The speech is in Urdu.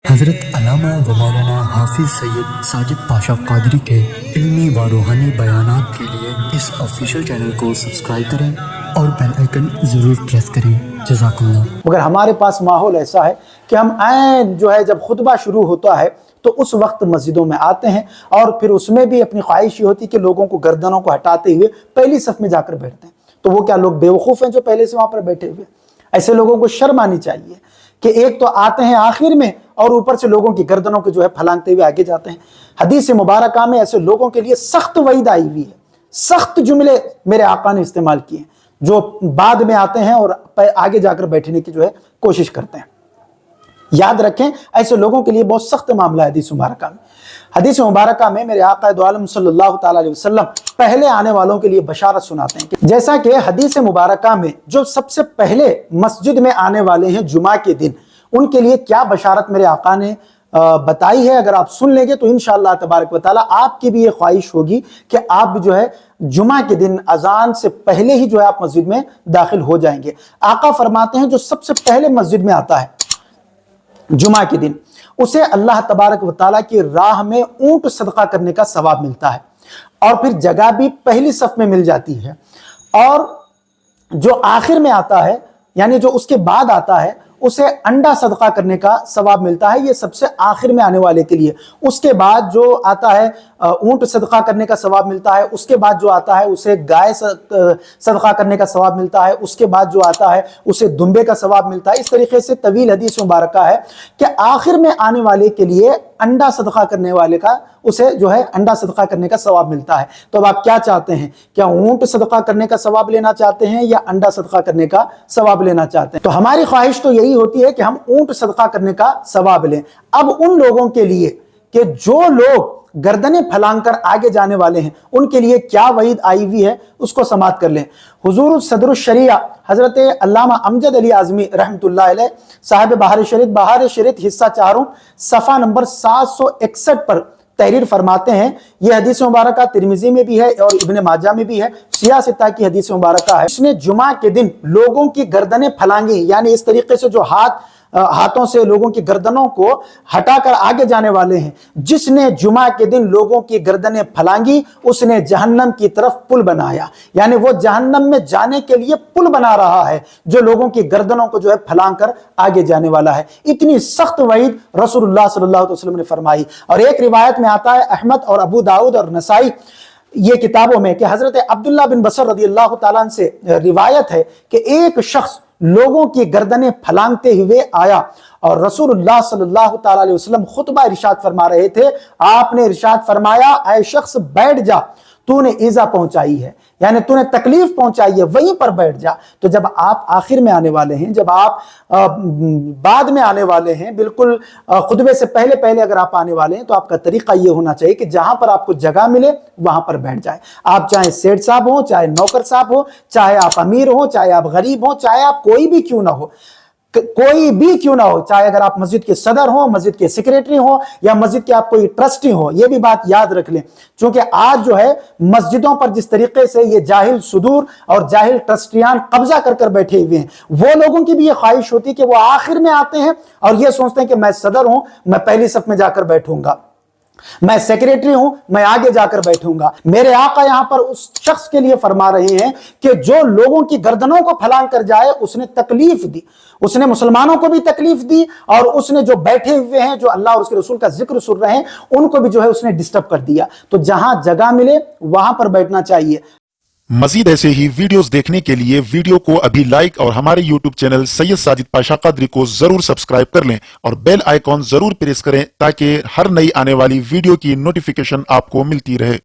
حضرت علامہ و مولانا حافظ سید ساجد پاشا قادری کے علمی و روحانی بیانات کے لیے اس آفیشیل چینل کو سبسکرائب کریں اور بیل آئیکن ضرور پریس کریں۔ جزاک اللہ۔ مگر ہمارے پاس ماحول ایسا ہے کہ ہم عین جب خطبہ شروع ہوتا ہے تو اس وقت مسجدوں میں آتے ہیں اور پھر اس میں بھی اپنی خواہش یہ ہوتی کہ لوگوں کو گردنوں کو ہٹاتے ہوئے پہلی صف میں جا کر بیٹھتے ہیں۔ تو وہ کیا لوگ بیوقوف ہیں جو پہلے سے وہاں پر بیٹھے ہوئے؟ ایسے لوگوں کو شرم آنی چاہیے کہ ایک تو آتے ہیں آخر میں اور اوپر سے لوگوں کی گردنوں کے پھلانگتے ہوئے آگے جاتے ہیں۔ حدیث مبارکہ میں ایسے لوگوں کے لیے سخت وعید آئی ہوئی ہے، سخت جملے میرے آقا نے استعمال کیے ہیں جو بعد میں آتے ہیں اور آگے جا کر بیٹھنے کی کوشش کرتے ہیں۔ یاد رکھیں ایسے لوگوں کے لیے بہت سخت معاملہ ہے حدیث مبارکہ میں۔ حدیث مبارکہ میں میرے آقا دو عالم صلی اللہ تعالی علیہ وسلم پہلے آنے والوں کے لیے بشارت سناتے ہیں، جیسا کہ حدیث مبارکہ میں جو سب سے پہلے مسجد میں آنے والے ہیں جمعہ کے دن، ان کے لیے کیا بشارت میرے آقا نے بتائی ہے، اگر آپ سن لیں گے تو انشاءاللہ تبارک و تعالی آپ کی بھی یہ خواہش ہوگی کہ آپ جمعہ کے دن اذان سے پہلے ہی آپ مسجد میں داخل ہو جائیں گے۔ آقا فرماتے ہیں جو سب سے پہلے مسجد میں آتا ہے جمعہ کے دن، اسے اللہ تبارک و تعالیٰ کی راہ میں اونٹ صدقہ کرنے کا ثواب ملتا ہے، اور پھر جگہ بھی پہلی صف میں مل جاتی ہے۔ اور جو آخر میں آتا ہے یعنی جو اس کے بعد آتا ہے اسے انڈا صدقہ کرنے کا ثواب ملتا ہے، یہ سب سے آخر میں آنے والے کے لیے۔ اس کے بعد جو آتا ہے اونٹ صدقہ کرنے کا ثواب ملتا ہے، اس کے بعد جو آتا ہے اسے گائے صدقہ کرنے کا ثواب ملتا ہے، اس کے بعد جو آتا ہے اسے دمبے کا ثواب ملتا ہے۔ اس طریقے سے طویل حدیث مبارکہ ہے کہ آخر میں آنے والے کے لیے انڈا صدقہ کرنے والے کا اسے انڈا صدقہ کرنے کا ثواب ملتا ہے۔ تو اب آپ کیا چاہتے ہیں؟ کیا اونٹ صدقہ کرنے کا ثواب لینا چاہتے ہیں یا انڈا صدقہ کرنے کا ثواب لینا چاہتے ہیں؟ تو ہماری خواہش تو یہی ہوتی ہے کہ ہم اونٹ صدقہ کرنے کا ثواب لیں۔ اب ان لوگوں کے لیے کہ جو لوگ گردنیں پھلانگ کر آگے جانے والے ہیں، ان کے لیے کیا وعید آئی ہوئی ہے اس کو سماعت کر لیں۔ حضور صدر الشریعہ حضرت علامہ امجد علی اعظمی رحمۃ اللہ علیہ صاحب بہار شریعت حصہ 4 صفحہ نمبر 761 پر تحریر فرماتے ہیں، یہ حدیث مبارکہ ترمذی میں بھی ہے اور ابن ماجہ میں بھی ہے، سیاہ ستہ کی حدیث مبارکہ ہے۔ اس نے جمعہ کے دن لوگوں کی گردنیں پھلانگی، یعنی اس طریقے سے جو ہاتھوں سے لوگوں کی گردنوں کو ہٹا کر آگے جانے والے ہیں، جس نے جمعہ کے دن لوگوں کی گردنیں پھلانگی اس نے جہنم کی طرف پل بنایا، یعنی وہ جہنم میں جانے کے لیے پل بنا رہا ہے جو لوگوں کی گردنوں کو پھلانگ کر آگے جانے والا ہے۔ اتنی سخت وعید رسول اللہ صلی اللہ علیہ وسلم نے فرمائی۔ اور ایک روایت میں آتا ہے احمد اور ابو داؤد اور نسائی یہ کتابوں میں کہ حضرت عبداللہ بن بصر رضی اللہ تعالیٰ عنہ سے روایت ہے کہ ایک شخص لوگوں کی گردنیں پھلانگتے ہوئے آیا اور رسول اللہ صلی اللہ تعالیٰ علیہ وسلم خطبہ ارشاد فرما رہے تھے۔ آپ نے ارشاد فرمایا، اے شخص بیٹھ جا، تو نے ایذا پہنچائی ہے، یعنی تو نے تکلیف پہنچائی ہے، وہیں پر بیٹھ جا۔ تو جب آپ آخر میں آنے والے ہیں، جب آپ بعد میں آنے والے ہیں، بالکل خطبے سے پہلے اگر آپ آنے والے ہیں تو آپ کا طریقہ یہ ہونا چاہیے کہ جہاں پر آپ کو جگہ ملے وہاں پر بیٹھ جائیں۔ آپ چاہے سیٹھ صاحب ہوں، چاہے نوکر صاحب ہوں، چاہے آپ امیر ہوں، چاہے آپ غریب ہوں، چاہے آپ کوئی بھی کیوں نہ ہو، چاہے اگر آپ مسجد کے صدر ہوں، مسجد کے سیکریٹری ہوں، یا مسجد کے آپ کوئی ٹرسٹی ہوں، یہ بھی بات یاد رکھ لیں، چونکہ آج مسجدوں پر جس طریقے سے یہ جاہل صدور اور جاہل ٹرسٹیان قبضہ کر بیٹھے ہوئے ہیں، وہ لوگوں کی بھی یہ خواہش ہوتی ہے کہ وہ آخر میں آتے ہیں اور یہ سوچتے ہیں کہ میں صدر ہوں، میں پہلی صف میں جا کر بیٹھوں گا، میں سیکریٹری ہوں، میں آگے جا کر بیٹھوں گا۔ میرے آقا یہاں پر اس شخص کے لیے فرما رہے ہیں کہ جو لوگوں کی گردنوں کو پھلانگ کر جائے اس نے تکلیف دی، اس نے مسلمانوں کو بھی تکلیف دی، اور اس نے جو بیٹھے ہوئے ہیں جو اللہ اور اس کے رسول کا ذکر سن رہے ہیں ان کو بھی اس نے ڈسٹرب کر دیا۔ تو جہاں جگہ ملے وہاں پر بیٹھنا چاہیے۔ مزید ایسے ہی ویڈیوز دیکھنے کے لیے ویڈیو کو ابھی لائک اور ہمارے یوٹیوب چینل سید ساجد پاشا قادری کو ضرور سبسکرائب کر لیں اور بیل آئیکن ضرور پریس کریں تاکہ ہر نئی آنے والی ویڈیو کی نوٹیفیکیشن آپ کو ملتی رہے۔